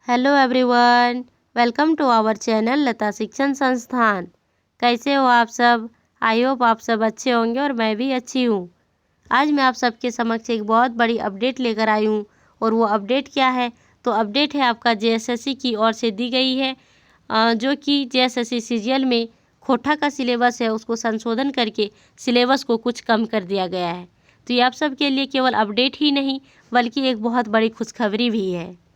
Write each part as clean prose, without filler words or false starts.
Hello everyone, welcome to our channel Lata Shikshan Sansthan. कैसे हो आप सब? आई होप आप सब अच्छे होंगे और मैं भी अच्छी हूँ। आज मैं आप सबके समक्ष एक बहुत बड़ी अपडेट लेकर आई हूँ और वो अपडेट क्या है? तो अपडेट है आपका जेएसएससी की ओर से दी गई है, जो कि जेएसएससी सीजीएल में खोटा का सिलेबस है उसको संशोधन करके सिलेबस को कुछ कम कर दिया गया है। तो ये आप सबके लिए केवल अपडेट ही नहीं बल्कि एक बहुत बड़ी खुशखबरी भी है।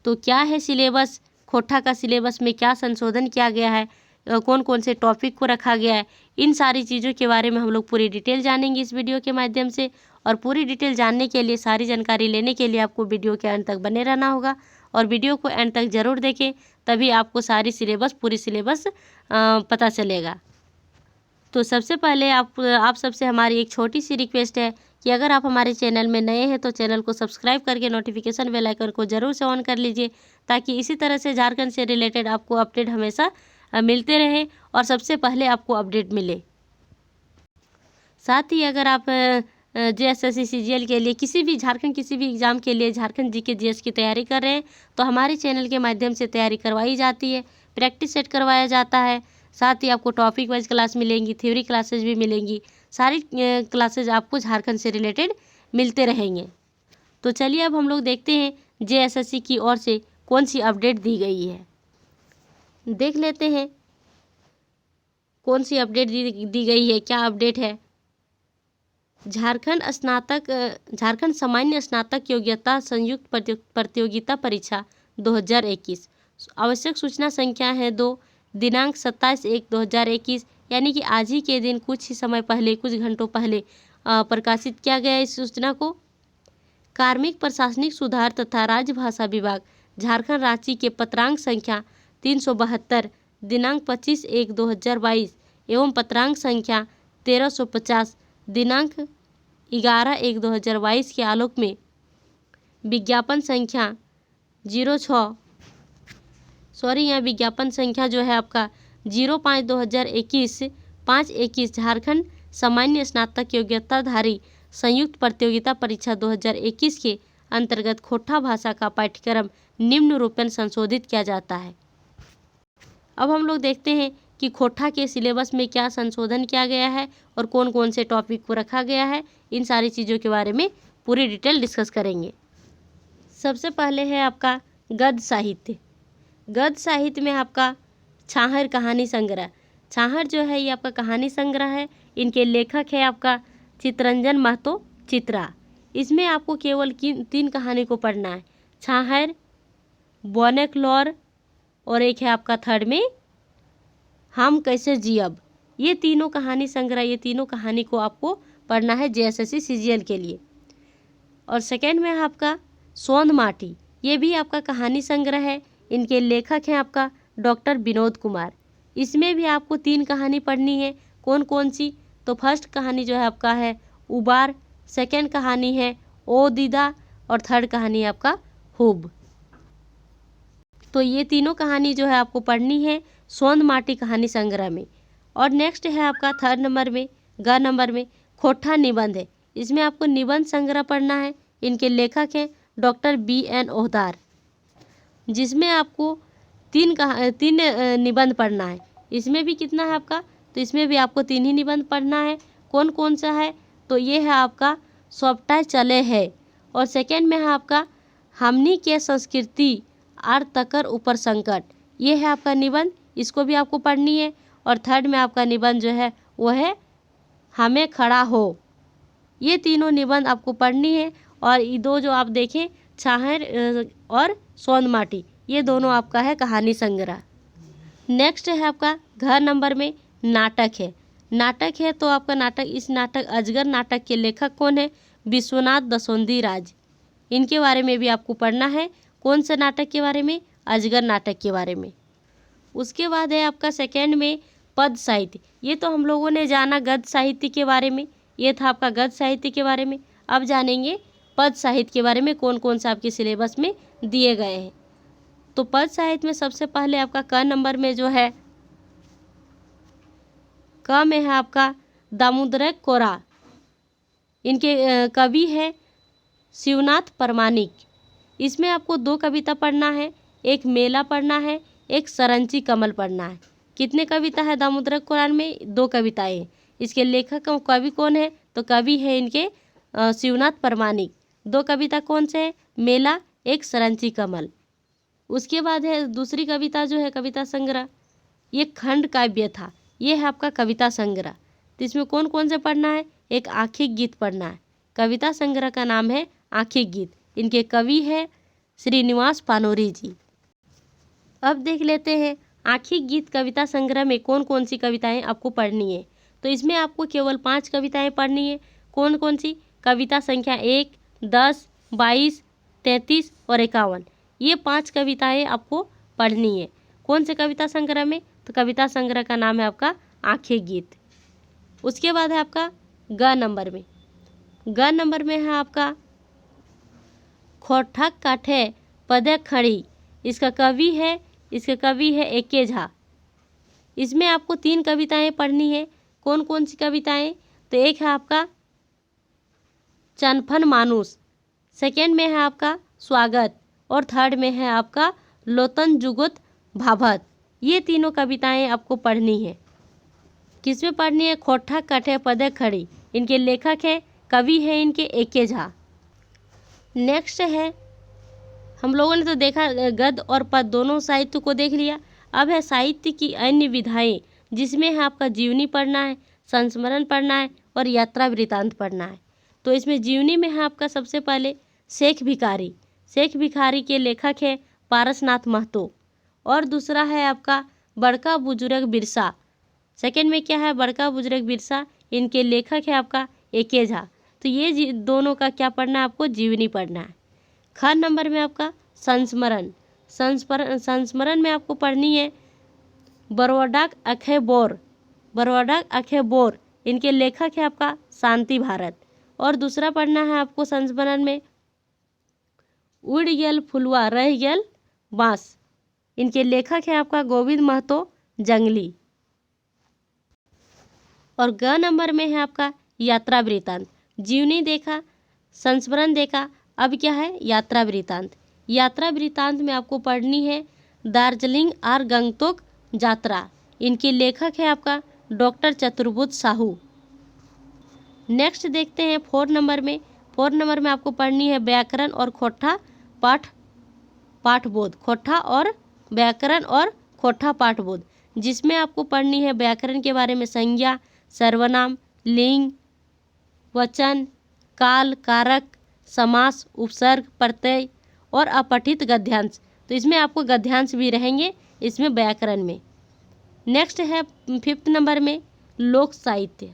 तो क्या है सिलेबस? खोटा का सिलेबस में क्या संशोधन किया गया है, कौन कौन से टॉपिक को रखा गया है, इन सारी चीज़ों के बारे में हम लोग पूरी डिटेल जानेंगे इस वीडियो के माध्यम से। और पूरी डिटेल जानने के लिए, सारी जानकारी लेने के लिए आपको वीडियो के अंत तक बने रहना होगा और वीडियो को एंड तक ज़रूर देखें, तभी आपको सारी पूरी सिलेबस पता चलेगा। तो सबसे पहले आप सबसे हमारी एक छोटी सी रिक्वेस्ट है कि अगर आप हमारे चैनल में नए हैं तो चैनल को सब्सक्राइब करके नोटिफिकेशन बेल आइकन को ज़रूर से ऑन कर लीजिए, ताकि इसी तरह से झारखंड से रिलेटेड आपको अपडेट हमेशा मिलते रहे और सबसे पहले आपको अपडेट मिले। साथ ही अगर आप जेएसएससी सीजीएल के लिए किसी भी एग्ज़ाम के लिए झारखंड जीके जीएस की तैयारी कर रहे हैं तो हमारे चैनल के माध्यम से तैयारी करवाई जाती है, प्रैक्टिस सेट करवाया जाता है। साथ ही आपको टॉपिक वाइज क्लास मिलेंगी, थ्योरी क्लासेज भी मिलेंगी, सारी क्लासेज आपको झारखंड से रिलेटेड मिलते रहेंगे। तो चलिए अब हम लोग देखते हैं जेएसएससी की ओर से कौन सी अपडेट दी गई है। देख लेते हैं कौन सी अपडेट दी गई है, क्या अपडेट है। झारखंड सामान्य स्नातक योग्यता संयुक्त प्रतियोगिता परीक्षा 2021 आवश्यक सूचना संख्या है 2, दिनांक 27/1/2021 यानी कि आज ही के दिन कुछ ही समय पहले, कुछ घंटों पहले प्रकाशित किया गया इस सूचना को। कार्मिक प्रशासनिक सुधार तथा राजभाषा विभाग झारखंड रांची के पत्रांक संख्या 372 दिनांक 25/1/2022 एवं पत्रांक संख्या 1350 दिनांक 11/1/2022 के आलोक में विज्ञापन संख्या यहाँ विज्ञापन संख्या जो है आपका 05/2021 5/21 झारखंड सामान्य स्नातक योग्यताधारी संयुक्त प्रतियोगिता परीक्षा 2021 के अंतर्गत खोटा भाषा का पाठ्यक्रम निम्न रूपेण संशोधित किया जाता है। अब हम लोग देखते हैं कि खोटा के सिलेबस में क्या संशोधन किया गया है और कौन कौन से टॉपिक को रखा गया है। इन सारी चीज़ों के बारे में पूरी डिटेल डिस्कस करेंगे। सबसे पहले है आपका गद्य साहित्य। गद्य साहित्य में आपका छाहर कहानी संग्रह। छाहर जो है ये आपका कहानी संग्रह है। इनके लेखक है आपका चितरंजन महतो चित्रा। इसमें आपको केवल 3 कहानी को पढ़ना है, छाहर, बोनेक्लॉर और एक है आपका थर्ड में हम कैसे जियब। ये तीनों कहानी संग्रह, ये तीनों कहानी को आपको पढ़ना है जेएसएससी सीजीएल के लिए। और सेकेंड में है आपका सोंद माटी। ये भी आपका कहानी संग्रह है। इनके लेखक हैं आपका डॉक्टर विनोद कुमार। इसमें भी आपको 3 कहानी पढ़नी है। कौन कौन सी? तो फर्स्ट कहानी जो है आपका है उबार, सेकेंड कहानी है ओ दीदा और थर्ड कहानी है आपका हुब। तो ये तीनों कहानी जो है आपको पढ़नी है सोंद माटी कहानी संग्रह में। और नेक्स्ट है आपका थर्ड नंबर में, ग नंबर में खोटा निबंध है। इसमें आपको निबंध संग्रह पढ़ना है। इनके लेखक हैं डॉक्टर BN ओहदार, जिसमें आपको 3 निबंध पढ़ना है। इसमें भी कितना है आपका? तो इसमें भी आपको 3 ही निबंध पढ़ना है। कौन कौन सा है? तो ये है आपका सौपटा चले है और सेकेंड में है आपका हमनी के संस्कृति आर तकर ऊपर संकट। ये है आपका निबंध, इसको भी आपको पढ़नी है। और थर्ड में आपका निबंध जो है वो है हमें खड़ा हो। ये तीनों निबंध आपको पढ़नी है। और ये 2 जो आप देखें छाहर और सोंद माटी, ये दोनों आपका है कहानी संग्रह। नेक्स्ट है आपका घ नंबर में नाटक है। नाटक है तो आपका इस नाटक अजगर नाटक के लेखक कौन है? विश्वनाथ दसोंदी राज। इनके बारे में भी आपको पढ़ना है। कौन सा नाटक के बारे में? अजगर नाटक के बारे में। उसके बाद है आपका सेकेंड में पद साहित्य। ये तो हम लोगों ने जाना गद्य साहित्य के बारे में, ये था आपका गद्य साहित्य के बारे में। अब जानेंगे पद साहित्य के बारे में, कौन कौन सा आपके सिलेबस में दिए गए हैं। तो पद साहित्य में सबसे पहले आपका क नंबर में जो है, क में है आपका दामोदर कोरा। इनके कवि है शिवनाथ परमानिक। इसमें आपको 2 कविता पढ़ना है। एक मेला पढ़ना है, एक सरंची कमल पढ़ना है। कितने कविता है दामोदर कुरान में? 2 कविताएं हैं। इसके लेखक कवि कौन है? तो कवि है इनके शिवनाथ परमानिक। 2 कविता कौन से है? मेला, एक सरंची कमल। उसके बाद है दूसरी कविता जो है कविता संग्रह, ये खंड काव्य था। ये है आपका कविता संग्रह। तो इसमें कौन कौन से पढ़ना है? एक आखिक गीत पढ़ना है। कविता संग्रह का नाम है आखिक गीत। इनके कवि है श्रीनिवास पानोरी जी। अब देख लेते हैं आखिक गीत कविता संग्रह में कौन कौन सी कविताएं आपको पढ़नी है। तो इसमें आपको केवल 5 कविताएं पढ़नी है। कौन कौन सी? कविता संख्या 1, 10, 22, 33 और 51। ये 5 कविताएं आपको पढ़नी है। कौन से कविता संग्रह में? तो कविता संग्रह का नाम है आपका आखिक गीत। उसके बाद है आपका ग नंबर में। ग नंबर में है आपका खोठक काठे पदे खड़ी। इसका कवि है एके झा। इसमें आपको 3 कविताएं पढ़नी है। कौन कौन सी कविताएं? तो एक है आपका चनफन मानुस, सेकेंड में है आपका स्वागत और थर्ड में है आपका लोतन जुगुत भाभत। ये तीनों कविताएं आपको पढ़नी है। किसमें पढ़नी है? खोठा कठे पदे खड़ी। इनके लेखक है, कवि है इनके एके झा। नेक्स्ट है, हम लोगों ने तो देखा गद्य और पद्य दोनों साहित्य को देख लिया। अब है साहित्य की अन्य विधाएं, जिसमें है आपका जीवनी पढ़ना है, संस्मरण पढ़ना है और यात्रा वृतांत पढ़ना है। तो इसमें जीवनी में है आपका सबसे पहले शेख भिखारी। शेख भिखारी के लेखक है पारसनाथ महतो। और दूसरा है आपका बड़का बुजुर्ग बिरसा। सेकेंड में क्या है? बड़का बुजुर्ग बिरसा। इनके लेखक है आपका एके झा। तो ये दोनों का क्या पढ़ना है आपको? जीवनी पढ़ना है। ख नंबर में आपका संस्मरण। संस्मरण में आपको पढ़नी है बरवडाक अखे बोर। बरवडाक अखे बोर। इनके लेखक है आपका शांति भारत। और दूसरा पढ़ना है आपको संस्मरण में उड़ गेल फुलवा रह गेल बांस। इनके लेखक है आपका गोविंद महतो जंगली। और ग नंबर में है आपका यात्रा वृतांत। जीवनी देखा, संस्मरण देखा, अब क्या है? यात्रा वृतांत। यात्रा वृतांत में आपको पढ़नी है दार्जिलिंग और गंगटोक यात्रा। इनके लेखक है आपका डॉक्टर चतुर्बुद्ध साहू। नेक्स्ट देखते हैं 4 नंबर में। 4 नंबर में आपको पढ़नी है व्याकरण और खोठा पाठबोध। खोठा और व्याकरण और खोठा पाठबोध, जिसमें आपको पढ़नी है व्याकरण के बारे में संज्ञा, सर्वनाम, लिंग, वचन, काल, कारक, समास, उपसर्ग, प्रत्यय और अपठित गद्यांश। तो इसमें आपको गद्यांश भी रहेंगे इसमें व्याकरण में। नेक्स्ट है 5th नंबर में लोक साहित्य।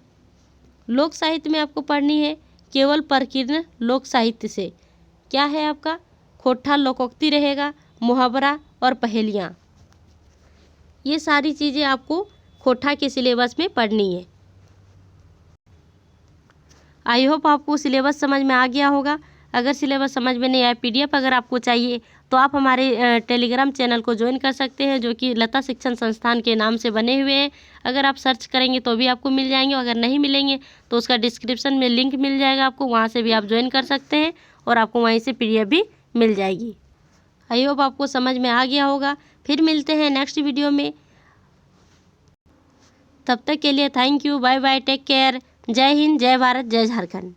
लोक साहित्य में आपको पढ़नी है केवल प्रकीर्ण लोक साहित्य से। क्या है आपका? खोठा लोकोक्ति रहेगा, मुहावरा और पहेलियाँ। ये सारी चीज़ें आपको खोठा के सिलेबस में पढ़नी है। आई होप आपको सिलेबस समझ में आ गया होगा। अगर सिलेबस समझ में नहीं आया, PDF अगर आपको चाहिए तो आप हमारे टेलीग्राम चैनल को ज्वाइन कर सकते हैं, जो कि लता शिक्षण संस्थान के नाम से बने हुए हैं। अगर आप सर्च करेंगे तो भी आपको मिल जाएंगे, अगर नहीं मिलेंगे तो उसका डिस्क्रिप्शन में लिंक मिल जाएगा आपको, वहाँ से भी आप ज्वाइन कर सकते हैं और आपको वहीं से PDF भी मिल जाएगी। आई होप आपको समझ में आ गया होगा। फिर मिलते हैं नेक्स्ट वीडियो में। तब तक के लिए thank you, bye bye, take care. जय हिंद, जय भारत, जय झारखंड।